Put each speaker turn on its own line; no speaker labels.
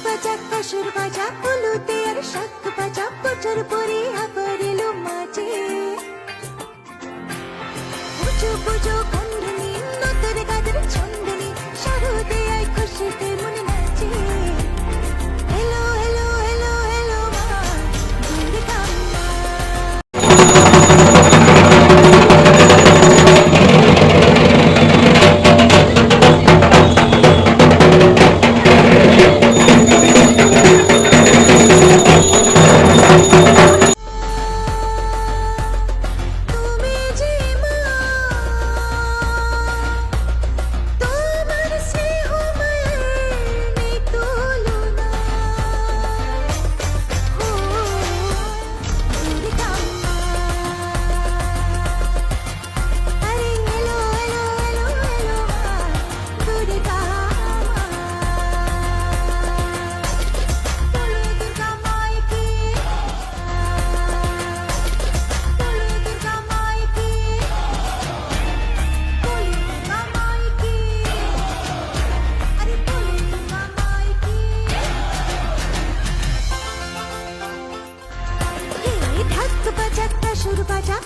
বাজা কাসুর বাজা হলুদে আর শাক বাজা বছর পরে আবার এলো মাঝে পুজো পুজো কান্দনি নতরে গাদের ছন্দনি শারদে আয় খুশিতে মনে নাচে হেলো হেলো হেলো হেলো মা দুর্গা মা ঢাক বাজা কাসুর বাজা